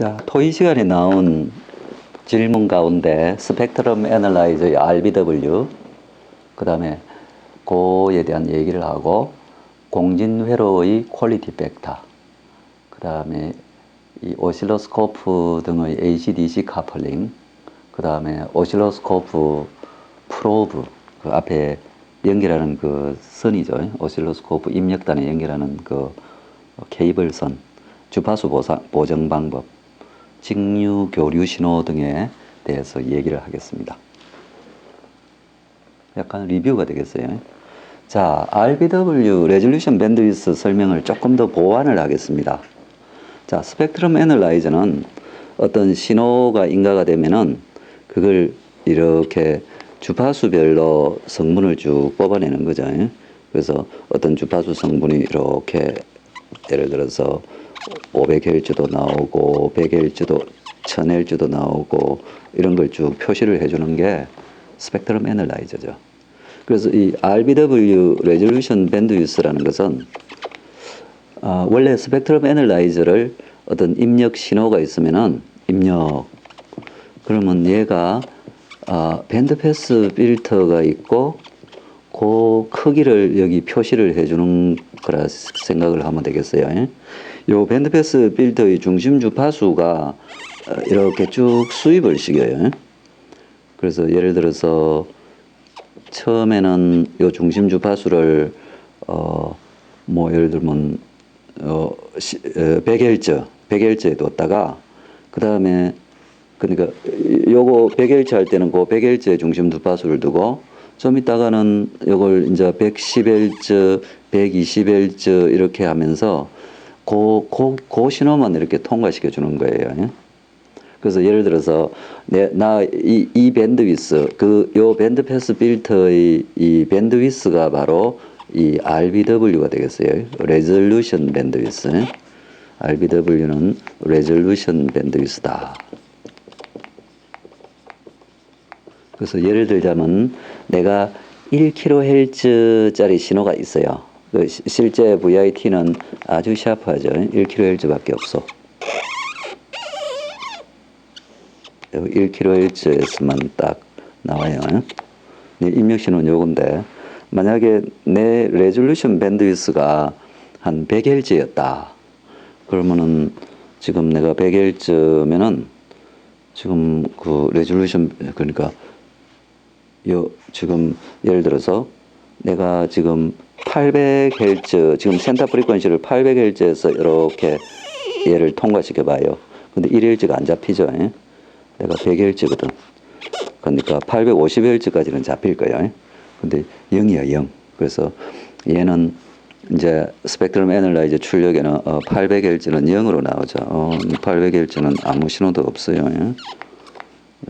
자, 토의 시간에 나온 질문 가운데 스펙트럼 애널라이저의 RBW, 그 다음에 그에 대한 얘기를 하고, 공진회로의 퀄리티 팩터, 그 다음에 이 오실로스코프 등의 AC/DC 카플링, 그 다음에 오실로스코프 프로브, 그 앞에 연결하는 그 선이죠. 오실로스코프 입력단에 연결하는 그 케이블선, 주파수 보정 방법, 직류 교류 신호 등에 대해서 얘기를 하겠습니다. 약간 리뷰가 되겠어요. 자, RBW 레졸루션 밴드위스 설명을 조금 더 보완을 하겠습니다. 자, 스펙트럼 애널라이저는 어떤 신호가 인가가 되면은 그걸 이렇게 주파수별로 성분을 쭉 뽑아내는 거죠. 그래서 어떤 주파수 성분이 이렇게 예를 들어서 500Hz도 나오고 100Hz도 1000Hz도 나오고 이런 걸 쭉 표시를 해주는 게 스펙트럼 애널라이저죠. 그래서 이 RBW 레졸루션 밴드위스라는 것은 원래 스펙트럼 애널라이저를 어떤 입력 신호가 있으면은 그러면 얘가 밴드패스 필터가 있고 그 크기를 여기 표시를 해주는 거라 생각을 하면 되겠어요. 요 밴드패스 필터의 중심 주파수가 이렇게 쭉 수입을 시켜요. 그래서 예를 들어서 처음에는 요 중심 주파수를 뭐 예를 들면 100Hz에 뒀다가 그 다음에 그러니까 요거 100Hz 할 때는 그 100Hz의 중심 주파수를 두고 좀 있다가는 요걸 이제 110Hz, 120Hz 이렇게 하면서 그 신호만 이렇게 통과시켜 주는 거예요. 그래서 예를 들어서 이 밴드위스 요 밴드 패스 필터의 이 밴드위스가 바로 이 RBW가 되겠어요. 레졸루션 밴드위스. RBW는 레졸루션 밴드위스다. 그래서 예를 들자면 내가 1kHz짜리 신호가 있어요. 실제 VIT는 아주 샤프하죠. 1kHz밖에 없어. 1kHz에서만 딱 나와요. 입력 신호는 요건데 만약에 내 레졸루션 밴드위스가 한 100Hz였다. 그러면은 지금 내가 100Hz면은 지금 그 레졸루션 그러니까 지금 예를 들어서 내가 지금 800Hz 지금 센터 프리퀀시를 800Hz에서 이렇게 얘를 통과시켜 봐요. 근데 1Hz가 안 잡히죠. 내가 100Hz거든. 그러니까 850Hz까지는 잡힐 거예요. 근데 0이야, 0. 그래서 얘는 이제 스펙트럼 애널라이저 출력에는 800Hz는 0으로 나오죠. 800Hz는 아무 신호도 없어요.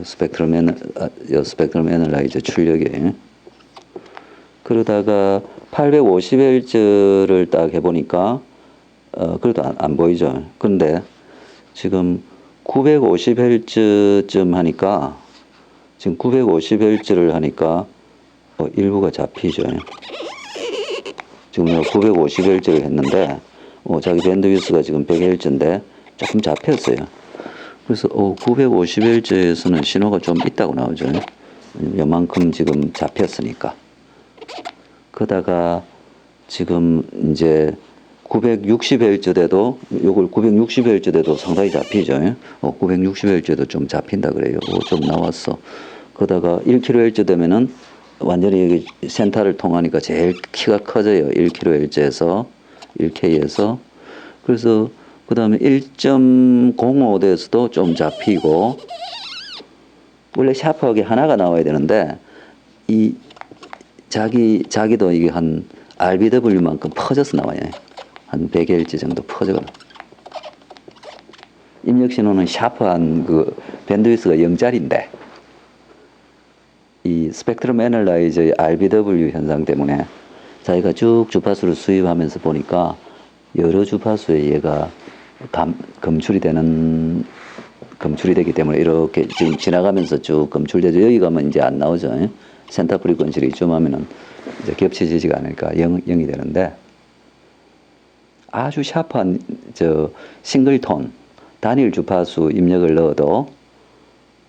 스펙트럼 애널라이저 출력에. 그러다가 850Hz를 딱 해보니까 그래도 안 보이죠. 그런데 지금 950Hz쯤 하니까 지금 950Hz를 하니까 일부가 잡히죠. 지금 950Hz를 했는데 자기 밴드위스가 지금 100Hz인데 조금 잡혔어요. 그래서 950Hz에서는 신호가 좀 있다고 나오죠. 요만큼 지금 잡혔으니까. 그러다가 지금 이제 960Hz 돼도 요걸 960Hz 돼도 상당히 잡히죠. 960Hz도 좀 잡힌다 그래요. 좀 나왔어. 그러다가 1kHz 되면은 완전히 여기 센터를 통하니까 제일 키가 커져요. 1kHz에서 1K에서. 그래서 그 다음에 1.05대에서도 좀 잡히고 원래 샤프하게 하나가 나와야 되는데 이 자기도 이게 한 RBW만큼 퍼져서 나와요. 한 100Hz 정도 퍼져가. 입력 신호는 샤프한 그 밴드위스가 0짜리인데 이 스펙트럼 애널라이저의 RBW 현상 때문에 자기가 쭉 주파수를 수입하면서 보니까 여러 주파수에 얘가 검출이 되기 때문에 이렇게 지금 지나가면서 쭉 검출되죠. 여기 가면 이제 안 나오죠. 센터 프리퀀시를 이쯤 하면은 이제 겹쳐지지가 않으니까 0이 되는데 아주 샤프한 싱글톤 단일 주파수 입력을 넣어도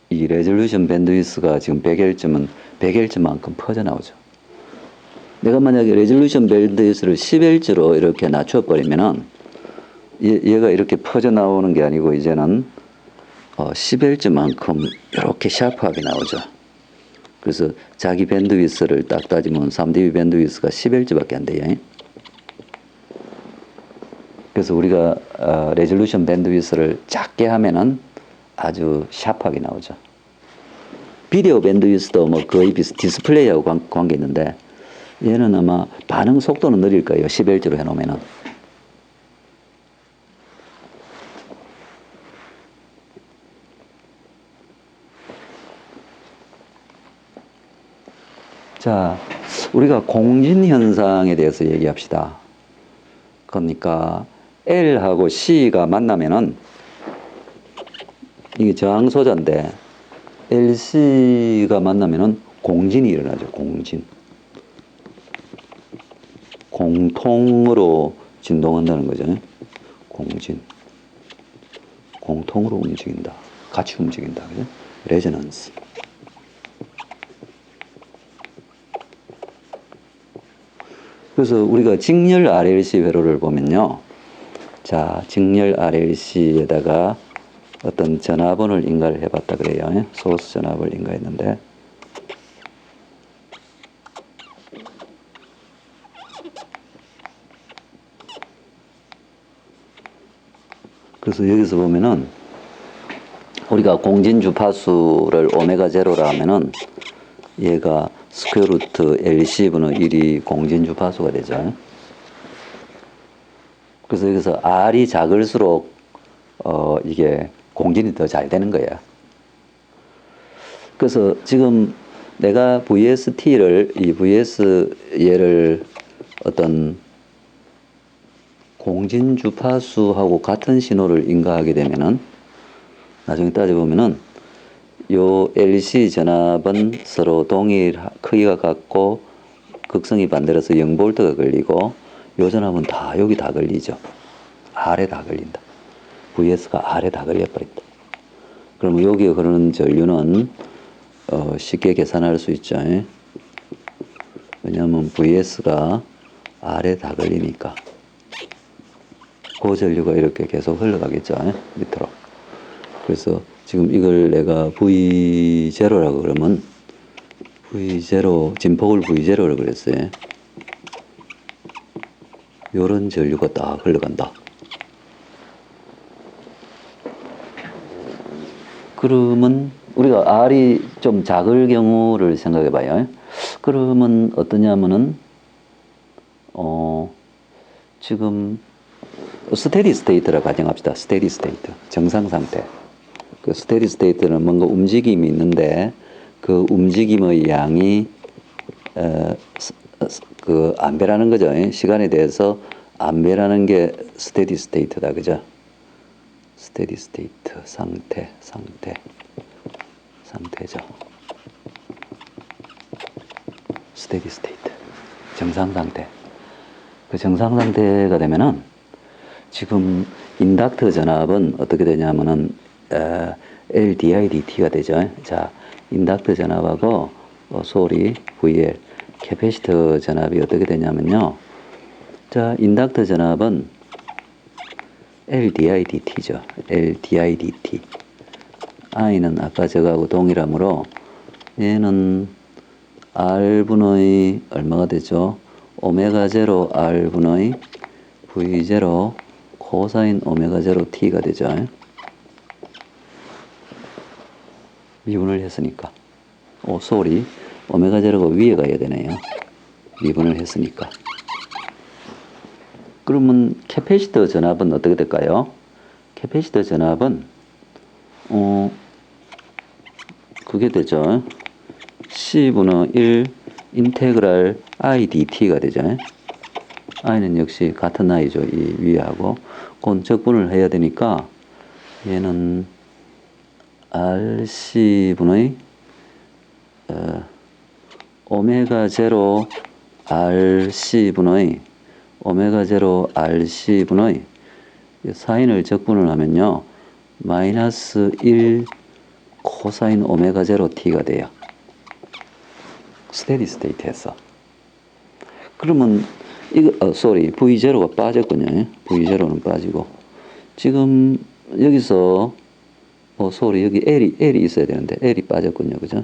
이 레졸루션 밴드위스가 지금 100Hz면 100Hz만큼 퍼져나오죠. 내가 만약에 레졸루션 밴드위스를 10Hz로 이렇게 낮춰버리면은 얘가 이렇게 퍼져나오는 게 아니고 이제는 10Hz만큼 이렇게 샤프하게 나오죠. 그래서 자기 밴드위스를 딱 따지면 3dB 밴드위스가 10Hz밖에 안 돼요. 그래서 우리가 레졸루션 밴드위스를 작게 하면은 아주 샤프하게 나오죠. 비디오 밴드위스도 뭐 거의 디스플레이하고 관계 있는데 얘는 아마 반응 속도는 느릴 거예요. 10Hz로 해놓으면은. 자, 우리가 공진 현상에 대해서 얘기합시다. 그러니까 L하고 C가 만나면은 이게 저항소자인데 LC가 만나면은 공진이 일어나죠. 공진. 공통으로 진동한다는 거죠. 공진. 공통으로 움직인다. 같이 움직인다. 그죠? 레저넌스. 그래서 우리가 직렬 RLC 회로를 보면요. 자, 직렬 RLC에다가 어떤 전화번호를 인가를 해봤다 그래요. 소스 전화번호를 인가했는데 그래서 여기서 보면은 우리가 공진 주파수를 오메가 제로라 하면은 얘가 스퀘어 루트 LC분의 1이 공진 주파수가 되죠. 그래서 여기서 R이 작을수록 이게 공진이 더 잘 되는 거예요. 그래서 지금 내가 VST를 이 VS 얘를 어떤 공진 주파수하고 같은 신호를 인가하게 되면은 나중에 따져보면은 요 LC 전압은 서로 동일 크기가 같고 극성이 반대로서 0V가 걸리고 요 전압은 다 여기 다 걸리죠. R에 다 걸린다. VS가 R에 다 걸려버린다. 그러면 여기에 흐르는 전류는 쉽게 계산할 수 있죠. 왜냐하면 VS가 R에 다 걸리니까 그 전류가 이렇게 계속 흘러가겠죠. 밑으로. 그래서 지금 이걸 내가 V0라고 그러면 V0, 진폭을 V0라고 그랬어요. 요런 전류가 딱 흘러간다. 그러면 우리가 R이 좀 작을 경우를 생각해 봐요. 그러면 어떠냐면은 지금 스테디 스테이트라 가정합시다. 스테디 스테이트. 정상 상태. 그 스테디 스테이트는 뭔가 움직임이 있는데 그 움직임의 양이 그 암배라는 거죠. 시간에 대해서 암배라는 게 스테디 스테이트다. 그죠? 스테디 스테이트 상태죠. 스테디 스테이트. 정상 상태. 그 정상 상태가 되면은 지금 인덕터 전압은 어떻게 되냐면은 LDIDT가 되죠. 자, 인덕터 전압하고 소리 VL 캐패시터 전압이 어떻게 되냐면요. 자, 인덕터 전압은 LDIDT죠. LDIDT. I는 아까 저거하고 동일하므로 얘는 R분의 얼마가 되죠? 오메가 제로 R분의 V0 코사인 오메가 제로 T가 되죠. 미분을 했으니까. 소리. 오메가 제로가 위에 가야 되네요. 미분을 했으니까. 그러면 캐패시터 전압은 어떻게 될까요? 캐패시터 전압은 그게 되죠. C분의 1 인테그랄 IDT가 되죠. I는 역시 같은 I죠. 이 위하고. 그건 적분을 해야 되니까 얘는 RC분의 오메가 제로 RC분의 오메가 제로 RC분의 사인을 적분을 하면요. 마이너스 1 코사인 오메가 제로 t가 돼요. 스테디 스테이트에서. 그러면 이거 V0가 빠졌군요. V0는 빠지고 지금 여기서 여기 L이 있어야 되는데 L이 빠졌군요. 그죠?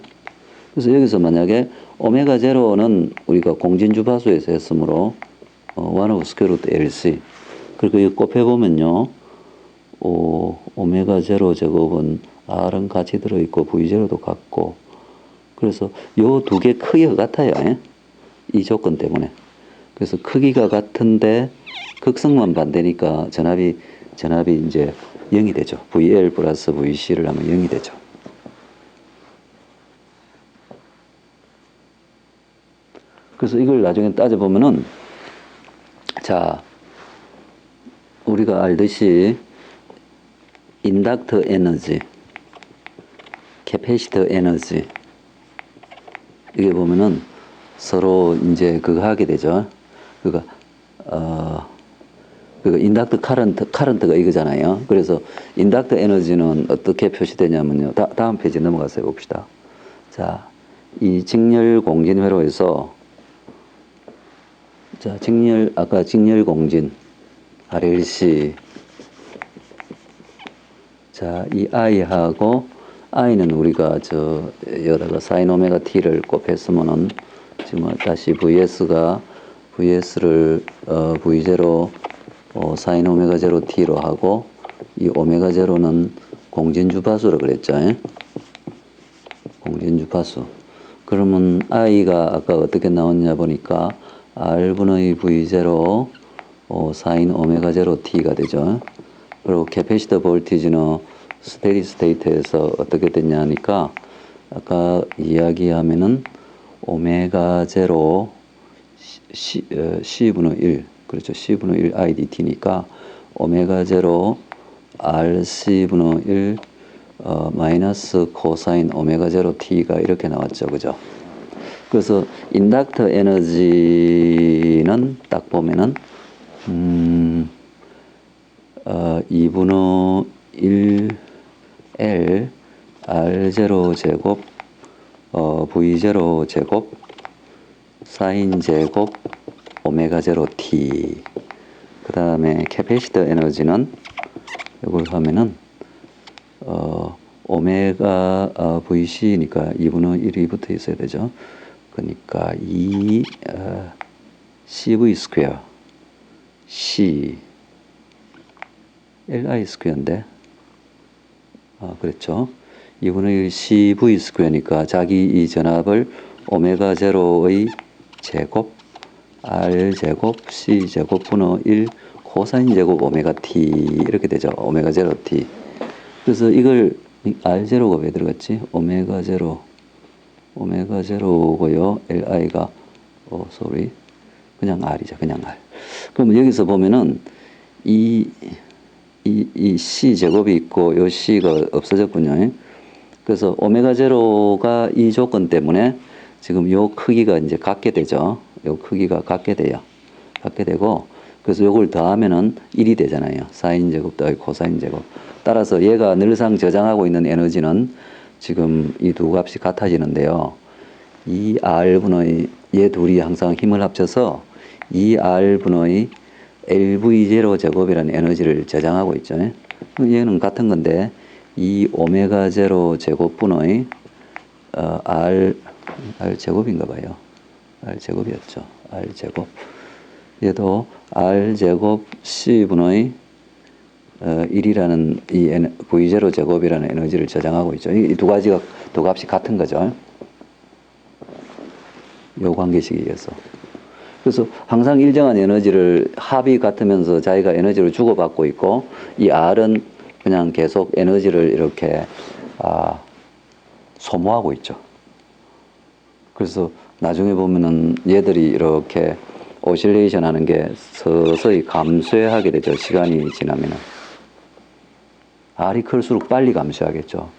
그래서 여기서 만약에 오메가 제로는 우리가 공진주파수에서 했으므로 1 over square root LC 그리고 이거 곱해보면요 오메가 제로 제곱은 R은 같이 들어있고 V0도 같고 그래서 요 두 개 크기가 같아요. 이 조건 때문에. 그래서 크기가 같은데 극성만 반대니까 전압이 이제 0이 되죠. VL 플러스 VC를 하면 0이 되죠. 그래서 이걸 나중에 따져보면은 자 우리가 알듯이 인덕터 에너지, 캐패시터 에너지 이게 보면은 서로 이제 그거 하게 되죠. 그러니까 인덕터 카런트가 이거잖아요. 그래서 인덕터 에너지는 어떻게 표시되냐면요. 다음 페이지 넘어가서 해봅시다. 자, 이 직렬 공진 회로에서 자, 아까 직렬 공진 RLC 자, 이 I하고 I는 우리가 여기다가 사인 오메가 T를 곱했으면은 지금 다시 VS를 V0 사인 오메가 제로 T로 하고 이 오메가 제로는 공진주파수로 그랬죠. 공진주파수. 그러면 I가 아까 어떻게 나왔냐 보니까 R분의 V0 사인 오메가 제로 T가 되죠. 그리고 캐패시터 볼티지는 스테디 스테이트에서 어떻게 됐냐 하니까 아까 이야기하면은 오메가 제로 C분의 1 그렇죠. C분의 1 IDT니까 오메가 제로 RC분의 1 마이너스 코사인 오메가 제로 T가 이렇게 나왔죠. 그죠? 그래서 인덕터 에너지는 딱 보면은 2분의 1 L R0 제곱 V0 제곱 사인 제곱 오메가 제로 T 그 다음에 캐패시터 에너지는 이걸 하면은 오메가 VC니까 2분의 1이 붙어 있어야 되죠. 그러니까 2 CV 스퀘어 C LI 스퀘어인데 그렇죠. 2분의 1 CV 스퀘어니까 자기 이 전압을 오메가 제로의 제곱 R 제곱 C 제곱 분의 1 코사인 제곱 오메가 T 이렇게 되죠. 오메가 제로 T. 그래서 이걸 R 제로가 왜 들어갔지? 오메가 제로고요. LI가 그냥 R이죠. 그냥 R. 그러면 여기서 보면은 이 C 제곱이 있고 요 C가 없어졌군요. 그래서 오메가 제로가 이 조건 때문에 지금 요 크기가 이제 같게 되죠. 요 크기가 같게 돼요. 같게 되고 그래서 요걸 더하면은 1이 되잖아요. 사인 제곱 더하기 코사인 제곱. 따라서 얘가 늘상 저장하고 있는 에너지는 지금 이 두 값이 같아지는데요. 이 R분의 얘 둘이 항상 힘을 합쳐서 이 R분의 LV0 제곱이라는 에너지를 저장하고 있죠. 얘는 같은 건데 이 오메가 제로 제곱분의 R 제곱인가 봐요. R 제곱이었죠. R 제곱. 얘도 R 제곱 C분의 1이라는 이 V0 제곱이라는 에너지를 저장하고 있죠. 이 두 가지가 두 값이 같은 거죠. 요 관계식에 의해서. 그래서 항상 일정한 에너지를 합이 같으면서 자기가 에너지를 주고받고 있고 이 R은 그냥 계속 에너지를 이렇게 소모하고 있죠. 그래서 나중에 보면은 얘들이 이렇게 오실레이션 하는 게 서서히 감소하게 되죠. 시간이 지나면은. R이 클수록 빨리 감소하겠죠.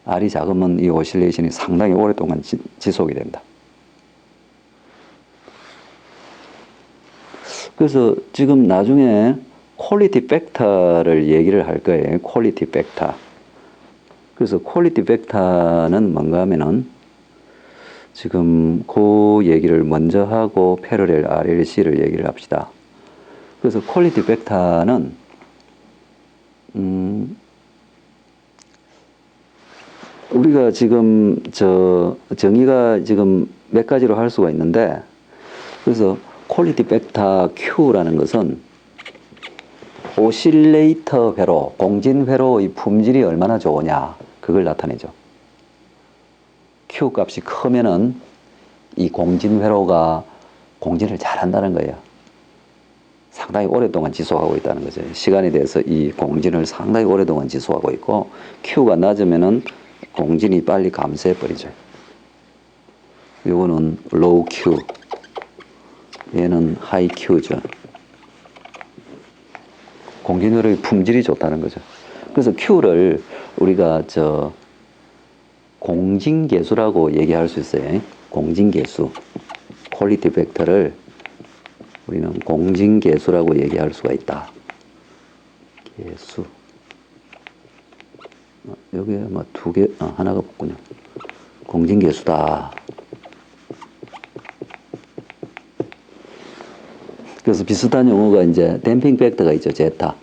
R이 작으면 이 오실레이션이 상당히 오랫동안 지속이 된다. 그래서 지금 나중에 퀄리티 팩터를 얘기를 할 거예요. 퀄리티 팩터. 그래서 퀄리티 팩터는 뭔가 하면은 지금 그 얘기를 먼저 하고 패러렐 RLC를 얘기를 합시다. 그래서 퀄리티 팩터는 우리가 지금 정의가 지금 몇 가지로 할 수가 있는데, 그래서 퀄리티 팩터 Q라는 것은 오실레이터 회로, 공진 회로의 품질이 얼마나 좋으냐, 그걸 나타내죠. Q 값이 크면은 이 공진 회로가 공진을 잘한다는 거예요. 상당히 오랫동안 지속하고 있다는 거죠. 시간에 대해서 이 공진을 상당히 오랫동안 지속하고 있고, Q가 낮으면은 공진이 빨리 감소해 버리죠. 요거는 low Q, 얘는 high Q죠. 공진회로의 품질이 좋다는 거죠. 그래서 Q를 우리가 공진계수라고 얘기할 수 있어요. 공진계수, 퀄리티 팩터를 우리는 공진계수라고 얘기할 수가 있다. 계수. 여기에 뭐 두 개, 하나가 붙군요. 공진계수다. 그래서 비슷한 용어가 이제 댐핑 팩터가 있죠. 제타.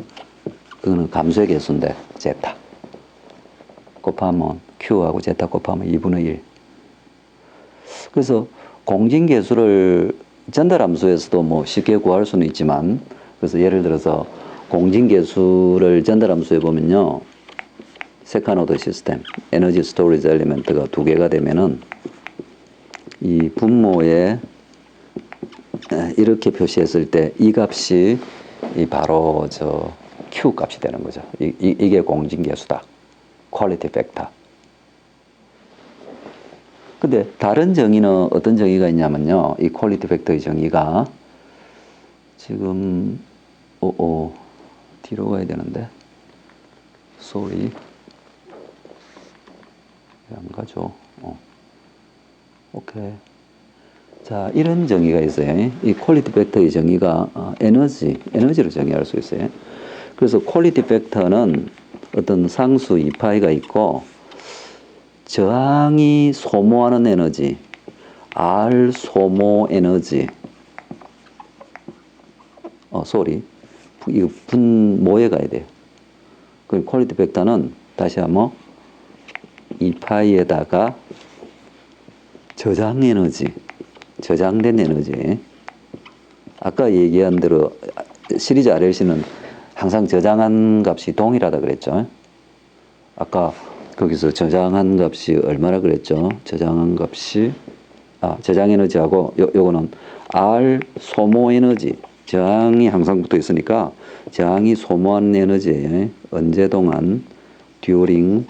그거는 감소의 계수인데, 제타. 곱하면 Q하고 제타 곱하면 2분의 1. 그래서 공진계수를 전달함수에서도 뭐 쉽게 구할 수는 있지만, 그래서 예를 들어서 공진계수를 전달함수에 보면요, 세컨오더 시스템, 에너지 스토리지 엘리멘트가 두 개가 되면은 이 분모에 이렇게 표시했을 때 이 값이 바로 Q 값이 되는 거죠. 이게 공진계수다. 퀄리티 팩터. 근데 다른 정의는 어떤 정의가 있냐면요. 이 퀄리티 팩터의 정의가 지금 뒤로 가야 되는데 sorry 왜 안 가죠? 오케이. 자, 이런 정의가 있어요. 이 퀄리티 팩터의 정의가 에너지로 정의할 수 있어요. 그래서 퀄리티 팩터는 어떤 상수 2파이가 있고 저항이 소모하는 에너지, R 소모 에너지, 이거 분모에 가야 돼요. 그 퀄리티 팩터는 다시 한번 2파이에다가 저장 에너지, 저장된 에너지. 아까 얘기한 대로 시리즈 RLC는 항상 저장한 값이 동일하다 그랬죠. 아까 거기서 저장한 값이 얼마나 그랬죠? 저장한 값이 저장 에너지하고 요거는 R 소모 에너지. 저항이 항상 붙어 있으니까 저항이 소모한 에너지에 언제 동안 during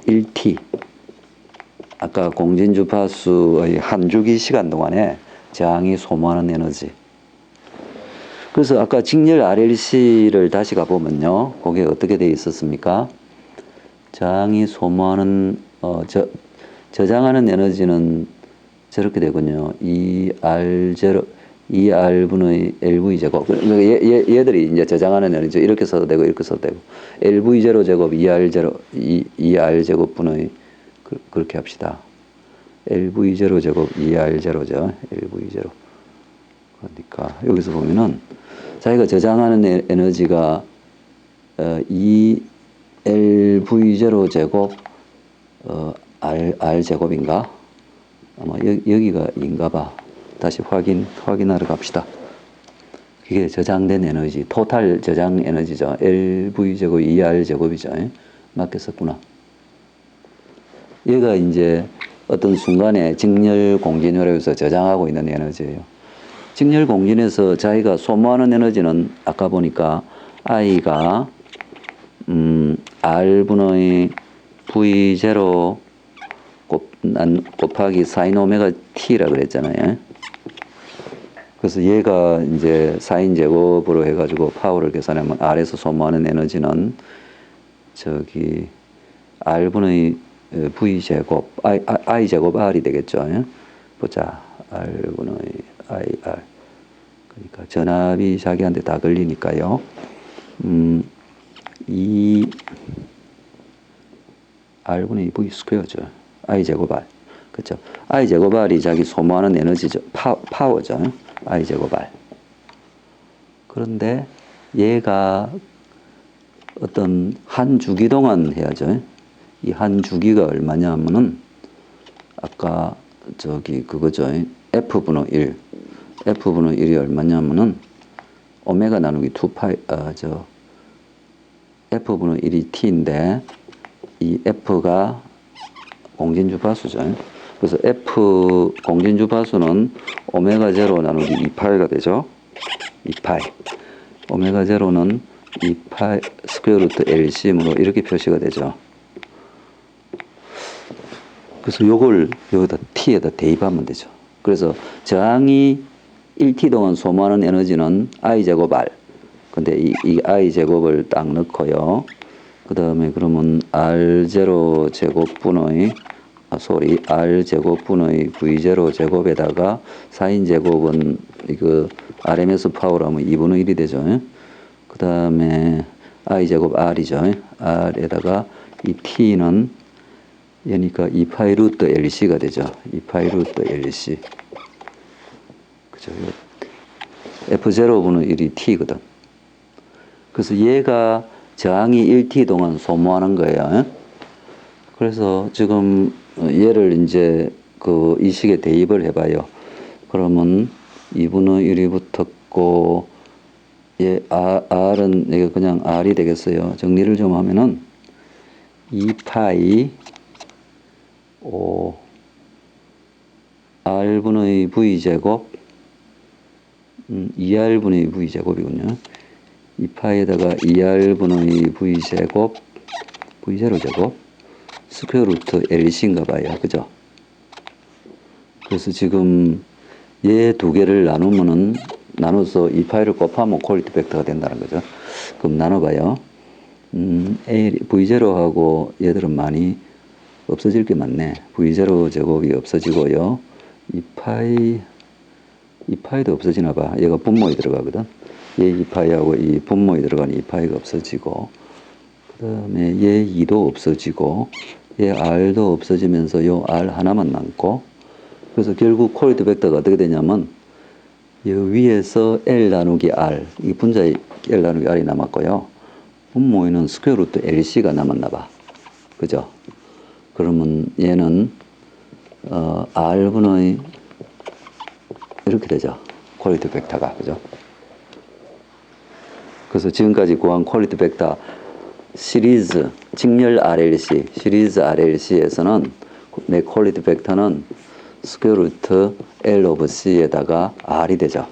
1t 아까 공진 주파수의 한 주기 시간 동안에 저항이 소모하는 에너지. 그래서 아까 직렬 RLC를 다시 가보면요. 거기에 어떻게 되어 있었습니까? 저항이 소모하는 저장하는 에너지는 저렇게 되군요. 2R0 2R분의 LV 제곱. 얘들이 이제 저장하는 에너지 이렇게 써도 되고 이렇게 써도 되고 LV0 제곱 2R 제곱분의 그렇게 합시다. LV0 제곱 2R0죠. LV0. 그러니까 여기서 보면은 자기가 저장하는 에너지가 2LV0 제곱 R 제곱인가? 아마 여기가 인가 봐. 다시 확인하러 갑시다. 이게 저장된 에너지, 토탈 저장 에너지죠. LV 제곱 2R 제곱이죠. 맞게 썼구나. 얘가 이제 어떤 순간에 직렬 공진회로에서 저장하고 있는 에너지예요. 직렬 공진에서 자기가 소모하는 에너지는 아까 보니까 I가 R분의 V0 곱하기 사인 오메가 T라 그랬잖아요. 그래서 얘가 이제 사인 제곱으로 해가지고 파워를 계산하면 R에서 소모하는 에너지는 R분의 V 제곱 I 제곱 R이 되겠죠. 보자. R분의 IR 그러니까 전압이 자기한테 다 걸리니까요. 이 R분의 V 스퀘어죠. I 제곱 R. 그렇죠. I 제곱 R이 자기 소모하는 에너지죠. 파워죠. I 제곱 R. 그런데 얘가 어떤 한 주기 동안 해야죠. 이 한 주기가 얼마냐면은 아까 저기 그거죠. F분의 1. F분의 1이 얼마냐면은 오메가 나누기 2파이 F분의 1이 T인데 이 F가 공진주파수죠. 그래서 F 공진주파수는 오메가 제로 나누기 2파이가 되죠. 2파이. 오메가 제로는 2파이 스퀘어 루트 LCM으로 이렇게 표시가 되죠. 그래서 요걸 여기다 T에다 대입하면 되죠. 그래서 저항이 1T 동안 소모하는 에너지는 I제곱 R. 근데 이 I제곱을 딱 넣고요. 그 다음에 그러면 R0 제곱분의 R제곱분의 V0 제곱에다가 4인 제곱은 이거 RMS 파워라면 2분의 1이 되죠. 그 다음에 I제곱 R이죠. R에다가 이 T는 그러니까 2파이 루트 LC가 되죠. 2파이 루트 LC. 그죠? F0분의 1이 T거든. 그래서 얘가 저항이 1T 동안 소모하는 거예요. 그래서 지금 얘를 이제 그 이 식에 대입을 해봐요. 그러면 2분의 1이 붙었고, 얘 R은 이게 그냥 R이 되겠어요. 정리를 좀 하면은 2파이 R분의 V제곱 2R분의 V제곱이군요. 2파에다가 2R분의 V제곱 V0 제곱 스퀘어 루트 LC인가 봐요. 그죠? 그래서 지금 얘 두 개를 나눠서 2파이를 곱하면 퀄리티 벡터가 된다는 거죠. 그럼 나눠봐요. V0하고 얘들은 많이 없어질 게 많네. V0 제곱이 없어지고요. 2파이도 없어지나 봐. 얘가 분모에 들어가거든. 얘 2파이하고 이 분모에 들어가는 2파이가 없어지고, 그 다음에 얘 2도 없어지고, 얘 R도 없어지면서 요 R 하나만 남고, 그래서 결국 퀄리티 벡터가 어떻게 되냐면, 이 위에서 L 나누기 R, 이 분자에 L 나누기 R이 남았고요. 분모에는 스퀘어 루트 LC가 남았나 봐. 그죠? 그러면 얘는 R분의 이렇게 되죠. 퀄리티 벡터가. 그죠? 그래서 지금까지 구한 퀄리티 벡터 시리즈 직렬 RLC, 시리즈 RLC에서는 내 퀄리티 벡터는 스퀘어 루트 L 오브 C에다가 R이 되죠.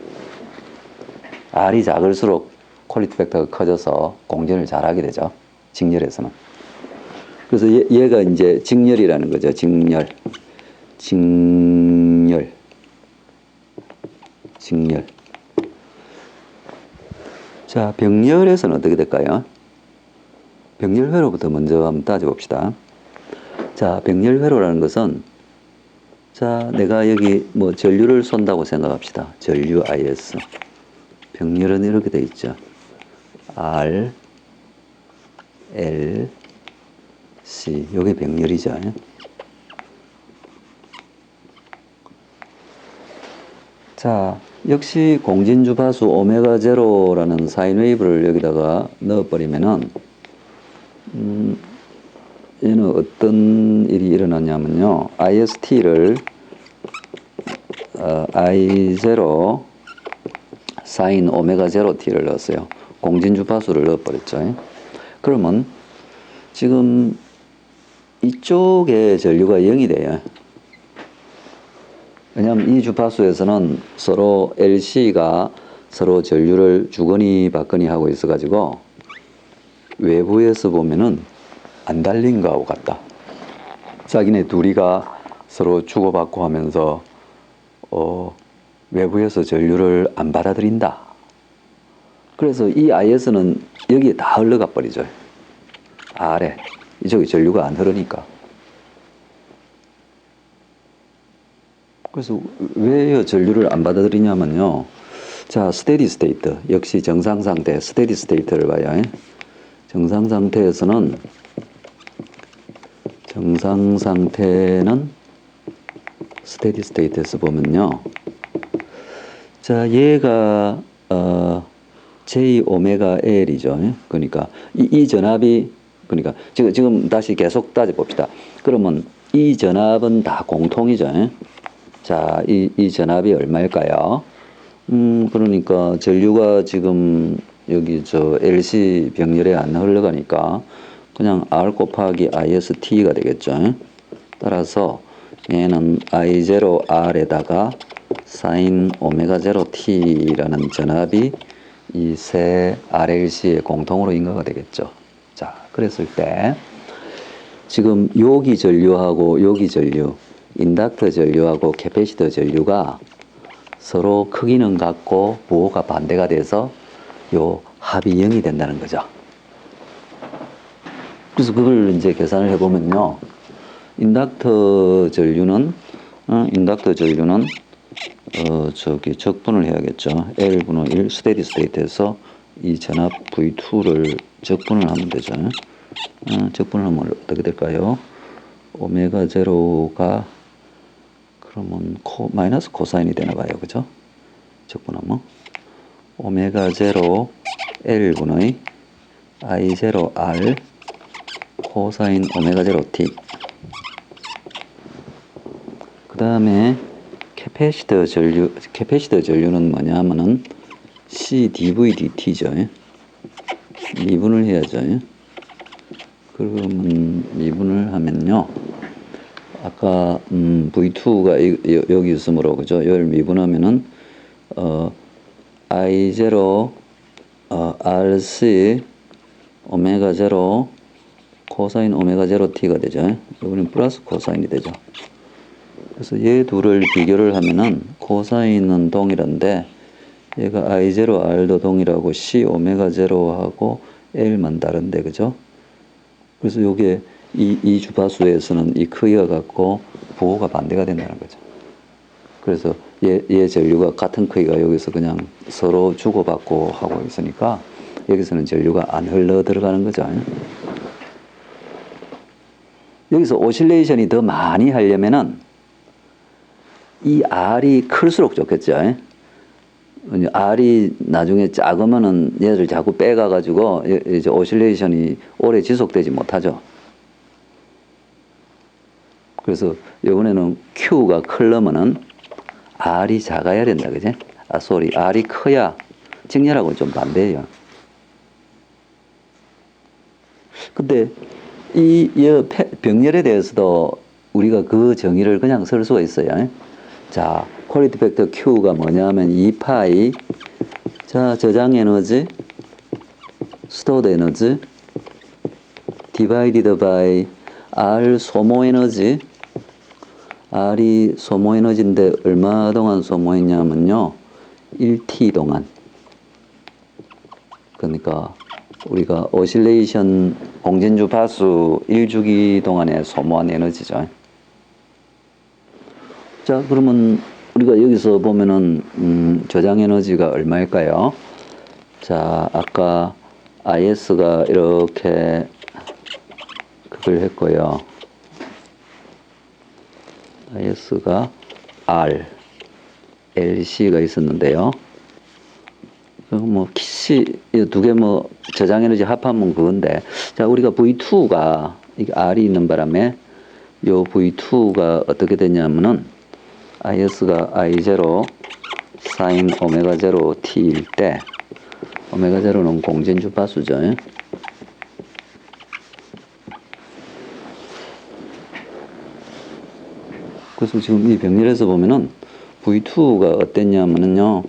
R이 작을수록 퀄리티 벡터가 커져서 공전을 잘하게 되죠. 직렬에서는. 그래서 얘가 이제 직렬이라는 거죠. 직렬. 자, 병렬에서는 어떻게 될까요? 병렬회로부터 먼저 한번 따져봅시다. 자, 병렬회로라는 것은, 자, 내가 여기 뭐 전류를 쏜다고 생각합시다. 전류 IS. 병렬은 이렇게 되어 있죠. R, L, C. 요게 병렬이죠. 자, 역시 공진주파수 오메가 제로라는 사인 웨이브를 여기다가 넣어버리면은, 얘는 어떤 일이 일어나냐면요. IST를, I0 사인 오메가 제로 T를 넣었어요. 공진주파수를 넣어버렸죠. 그러면 지금 이쪽에 전류가 0이 돼요. 왜냐하면 이 주파수에서는 서로 LC가 서로 전류를 주거니 받거니 하고 있어가지고 외부에서 보면은 안 달린 거하고 같다. 자기네 둘이가 서로 주고받고 하면서 외부에서 전류를 안 받아들인다. 그래서 이 IS는 여기에 다 흘러가 버리죠. 아래. 이쪽에 전류가 안 흐르니까. 그래서 왜 전류를 안 받아들이냐면요. 자, 스테디 스테이트. 역시 정상 상태, 스테디 스테이트를 봐요. 정상 상태에서는 스테디 스테이트에서 보면요. 자, 얘가 J 오메가 L이죠. 그러니까 이 전압이 그러니까 지금 다시 계속 따져 봅시다. 그러면 이 전압은 다 공통이죠. 자, 이 전압이 얼마일까요? 그러니까 전류가 지금 여기 LC 병렬에 안 흘러가니까 그냥 R 곱하기 IST가 되겠죠. 따라서 얘는 I0R에다가 sin 오메가 0T라는 전압이 이 세 RLC의 공통으로 인가가 되겠죠. 자, 그랬을 때 지금 여기 전류하고 여기 전류, 인덕터 전류하고 캐패시터 전류가 서로 크기는 같고 부호가 반대가 돼서 요 합이 0이 된다는 거죠. 그래서 그걸 이제 계산을 해보면요. 인덕터 전류는 적분을 해야겠죠. L분의 1 스테디 스테이트에서 이 전압 V2를 적분을 하면 되죠. 적분을 하면 어떻게 될까요? 오메가 제로가 그러면 마이너스 코사인이 되나 봐요. 그죠? 적분하면 오메가 제로 L분의 I 제로 R 코사인 오메가 제로 T. 그 다음에 캐패시터 전류는 뭐냐 하면은 CdV dt죠. 미분을 해야죠. 그러면 미분을 하면요. 아까 V2가 여기 있으므로 그죠? 이걸 미분하면은 I0 RC 오메가 제로 코사인 오메가 제로 T가 되죠. 이거는 플러스 코사인이 되죠. 그래서 얘 둘을 비교를 하면은 코사인은 동일한데 얘가 I0 R도 동일하고 C 오메가 제로하고 L만 다른데 그죠? 그래서 요게 이 주파수에서는 이 크기가 같고 부호가 반대가 된다는 거죠. 그래서 얘 전류가 같은 크기가 여기서 그냥 서로 주고받고 하고 있으니까 여기서는 전류가 안 흘러 들어가는 거죠. 여기서 오실레이션이 더 많이 하려면은 이 R이 클수록 좋겠죠. R이 나중에 작으면은 얘를 자꾸 빼가가지고 이제 오실레이션이 오래 지속되지 못하죠. 그래서 이번에는 Q가 크려면은 R이 작아야 된다, 그지? R이 커야 직렬하고 좀 반대예요. 근데 이 병렬에 대해서도 우리가 그 정의를 그냥 쓸 수가 있어요. 자, 퀄리티 팩터 Q가 뭐냐면 2파이 자, 저장 에너지 스토어드 에너지 디바이디드 바이 R 소모 에너지 R이 소모 에너지인데 얼마 동안 소모했냐면요 1t 동안. 그러니까 우리가 오실레이션 공진주 파수 1주기 동안에 소모한 에너지죠. 자, 그러면 우리가 여기서 보면은 저장 에너지가 얼마일까요? 자, 아까 IS가 이렇게 그걸 했고요. IS가 R, LC가 있었는데요. 뭐 C 두 개 뭐 저장 에너지 합하면 그건데, 자, 우리가 V2가 이게 R이 있는 바람에 요 V2가 어떻게 되냐면은 IS가 I0 sin 오메가 0 T일 때 오메가 0는 공전 주파수죠. 그래서 지금 이 병렬에서 보면은 V2가 어땠냐면은요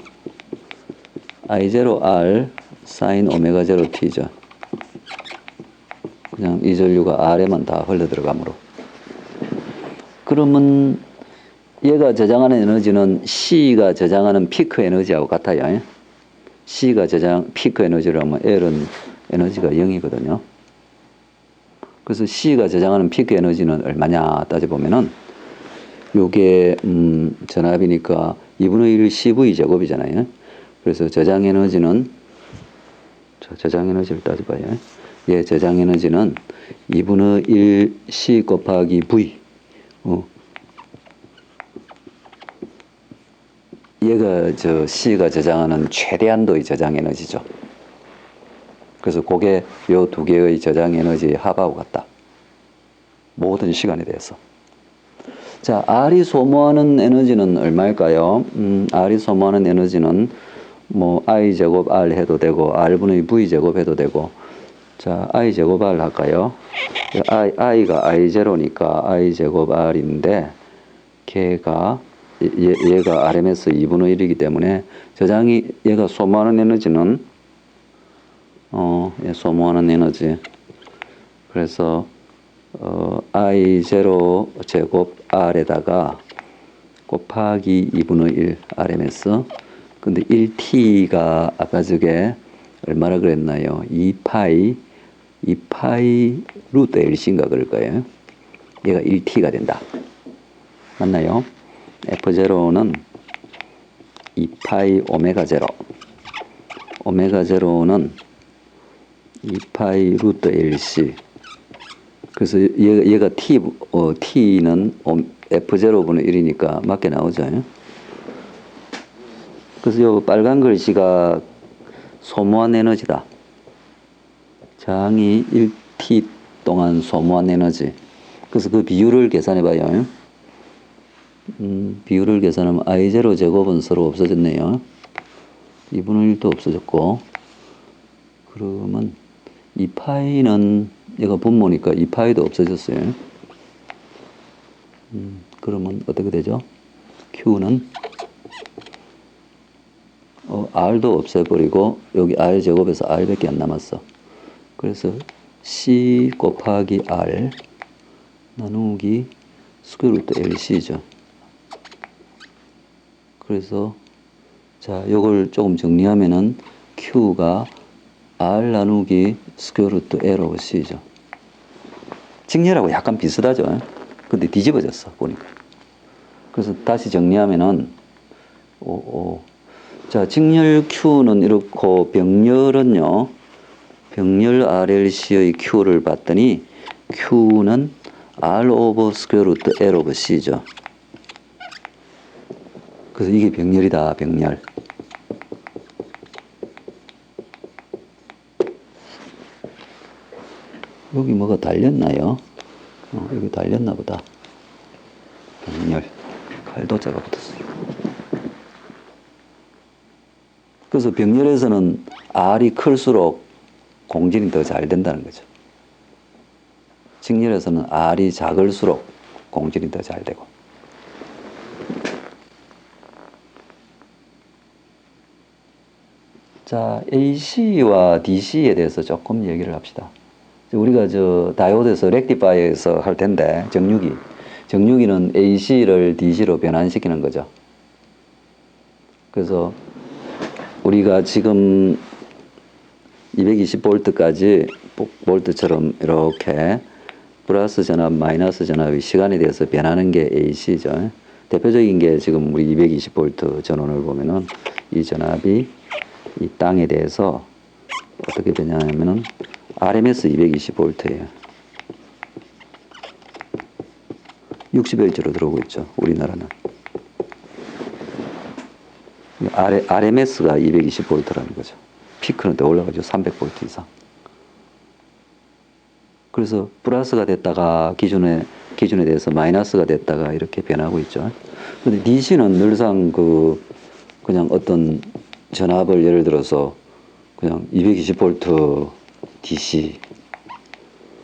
I0R sin 오메가 0 T죠. 그냥 이 전류가 R에만 다 흘러 들어가므로. 그러면 얘가 저장하는 에너지는 C가 저장하는 피크 에너지하고 같아요. C가 피크 에너지라면 L은 에너지가 0이거든요. 그래서 C가 저장하는 피크 에너지는 얼마냐 따져보면은 요게 전압이니까 2분의 1 CV 제곱이잖아요. 그래서 저장 에너지는, 자, 저장 에너지를 따져봐요. 예, 저장 에너지는 2분의 1 C 곱하기 V. 얘가 C가 저장하는 최대한도의 저장 에너지죠. 그래서 그게 요 두 개의 저장 에너지의 합하고 같다. 모든 시간에 대해서. 자, R이 소모하는 에너지는 얼마일까요? R이 소모하는 에너지는 뭐 I 제곱 R 해도 되고 R분의 V 제곱 해도 되고. 자, I 제곱 R 할까요? I가 I0니까 I 제곱 R인데 걔가 얘가 RMS 2분의 1이기 때문에 저장이 얘가 소모하는 에너지는 얘 소모하는 에너지. 그래서 I0 제곱 R에다가 곱하기 2분의 1 RMS. 근데 1T가 아까 저게 얼마나 그랬나요? 2파이 루트 LC인가 그럴 거예요. 얘가 1T가 된다. 맞나요? F0는 2파이 오메가 0. 오메가 0는 2파이 루트 LC. 그래서 얘가 T는 F0분의 1이니까 맞게 나오죠. 그래서 요 빨간 글씨가 소모한 에너지다. 장이 1T 동안 소모한 에너지. 그래서 그 비율을 계산해 봐요. 비율을 계산하면 I0 제곱은 서로 없어졌네요. 2분의 1도 없어졌고. 그러면 2파이는 얘가 분모니까 2파이도 없어졌어요. 그러면 어떻게 되죠? Q는 R도 없애버리고 여기 R 제곱에서 R밖에 안 남았어. 그래서 C 곱하기 R 나누기 스퀘어 루트 LC죠. 그래서 자, 요걸 조금 정리하면은 Q가 R 나누기 스퀘어 루트 L 오브 C죠. 직렬하고 약간 비슷하죠. 근데 뒤집어졌어 보니까. 그래서 다시 정리하면은 자, 직렬 Q는 이렇고 병렬은요. 병렬 RLC의 Q를 봤더니 Q는 R 오버 스퀘어 루트 L 오브 C죠. 그래서 이게 병렬이다, 병렬. 여기 뭐가 달렸나요? 여기 달렸나 보다. 병렬. 칼도자가 붙었어요. 그래서 병렬에서는 R이 클수록 공진이 더 잘 된다는 거죠. 직렬에서는 R이 작을수록 공진이 더 잘 되고. 자, AC와 DC에 대해서 조금 얘기를 합시다. 우리가 다이오드에서 렉티파이어에서 할 텐데 정유기는 AC를 DC로 변환시키는 거죠. 그래서 우리가 지금 220V까지 볼트처럼 이렇게 플러스 전압, 마이너스 전압의 시간에 대해서 변하는 게 AC죠. 대표적인 게 지금 우리 220V 전원을 보면은 이 전압이 이 땅에 대해서 어떻게 되냐면은 RMS 220V예요. 60Hz로 들어오고 있죠. 우리나라는. RMS가 220V라는 거죠. 피크는 더 올라가죠. 300V 이상. 그래서 플러스가 됐다가 기준에 대해서 마이너스가 됐다가 이렇게 변하고 있죠. 근데 DC는 늘상 그냥 어떤 전압을 예를 들어서 그냥 220V DC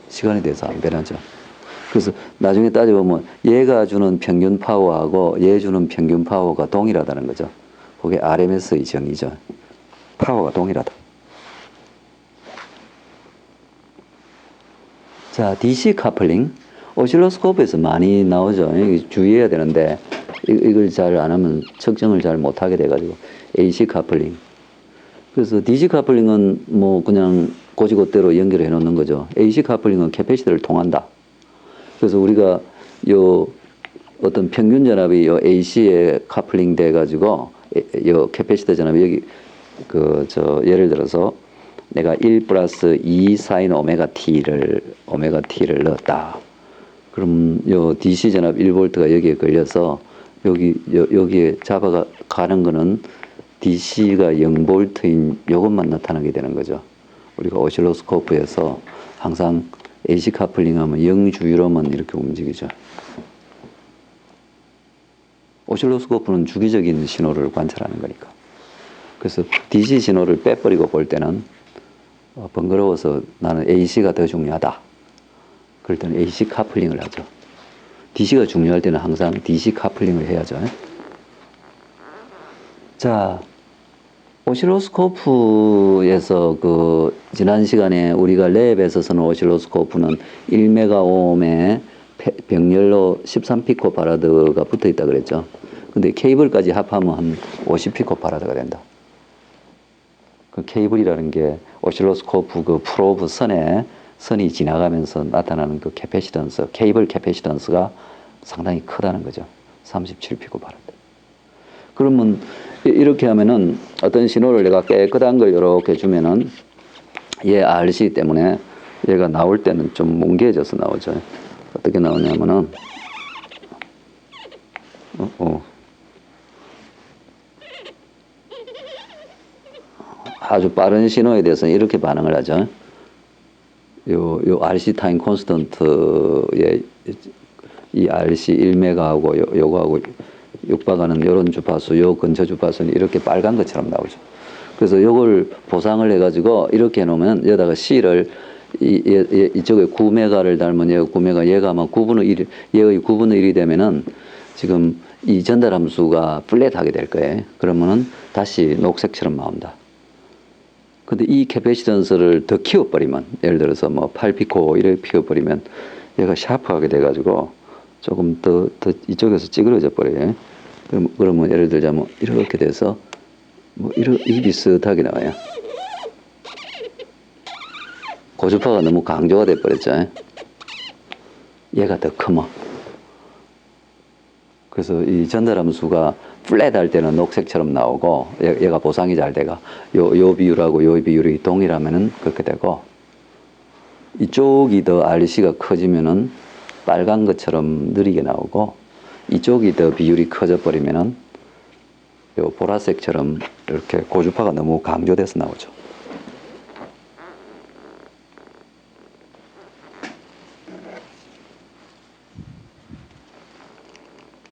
시간에 대해서 안 변하죠. 그래서 나중에 따져보면 얘가 주는 평균 파워하고 얘 주는 평균 파워가 동일하다는 거죠. 그게 RMS의 정의죠. 파워가 동일하다. 자, DC 카플링. 오실로스코프에서 많이 나오죠. 주의해야 되는데 이걸 잘 안 하면 측정을 잘 못하게 돼가지고 AC 카플링. 그래서 DC 카플링은 뭐 그냥 고지고대로 연결해 놓는 거죠. AC 카플링은 캐패시터를 통한다. 그래서 우리가 요 어떤 평균 전압이 요 AC에 카플링 돼 가지고 요 캐패시터 전압이 여기 예를 들어서 내가 1 플러스 2 사인 오메가 t를 넣었다. 그럼 요 DC 전압 1볼트가 여기에 걸려서 여기에 가는 거는 DC가 0볼트인 요것만 나타나게 되는 거죠. 우리가 오실로스코프에서 항상 AC 카플링 하면 0주기로만 이렇게 움직이죠. 오실로스코프는 주기적인 신호를 관찰하는 거니까. 그래서 DC 신호를 빼버리고 볼 때는 번거로워서 나는 AC가 더 중요하다. 그럴 때는 AC 카플링을 하죠. DC가 중요할 때는 항상 DC 카플링을 해야죠. 자, 오실로스코프에서 지난 시간에 우리가 랩에서 쓰는 오실로스코프는 1메가옴에 병렬로 13피코파라드가 붙어 있다 그랬죠. 근데 케이블까지 합하면 한 50피코파라드가 된다. 그 케이블이라는 게 오실로스코프 프로브 선이 지나가면서 나타나는 캐패시턴스, 케이블 캐패시턴스가 상당히 크다는 거죠. 37피코파라드. 그러면 이렇게 하면은 어떤 신호를 내가 깨끗한 걸 이렇게 주면은 얘 RC 때문에 얘가 나올 때는 좀 뭉개져서 나오죠. 어떻게 나오냐면은 아주 빠른 신호에 대해서는 이렇게 반응을 하죠. 요 RC 타임 콘스턴트의 이 RC 1메가하고 요거하고 육박하는 요런 주파수, 요 근처 주파수는 이렇게 빨간 것처럼 나오죠. 그래서 요걸 보상을 해가지고 이렇게 해놓으면 여기다가 C를 이쪽에 9메가를 닮은 얘가 9메가, 얘가 아마 9분의 1, 얘의 9분의 1이 되면은 지금 이 전달 함수가 플랫하게 될 거예요. 그러면은 다시 녹색처럼 나온다. 근데 이 캐패시턴스를 더 키워버리면, 예를 들어서 뭐 8피코 이렇게 키워버리면 얘가 샤프하게 돼가지고 조금 더 이쪽에서 찌그러져 버려요. 그러면 예를 들자면 이렇게 돼서 뭐 이 비슷하게 나와요. 고주파가 너무 강조가 돼 버렸죠. 얘가 더 크면. 그래서 이 전달 함수가 플랫할 때는 녹색처럼 나오고 얘가 보상이 잘 돼가 요 비율하고 요 비율이 동일하면은 그렇게 되고, 이쪽이 더 RC가 커지면은 빨간 것처럼 느리게 나오고, 이쪽이 더 비율이 커져 버리면은 요 보라색처럼 이렇게 고주파가 너무 강조돼서 나오죠.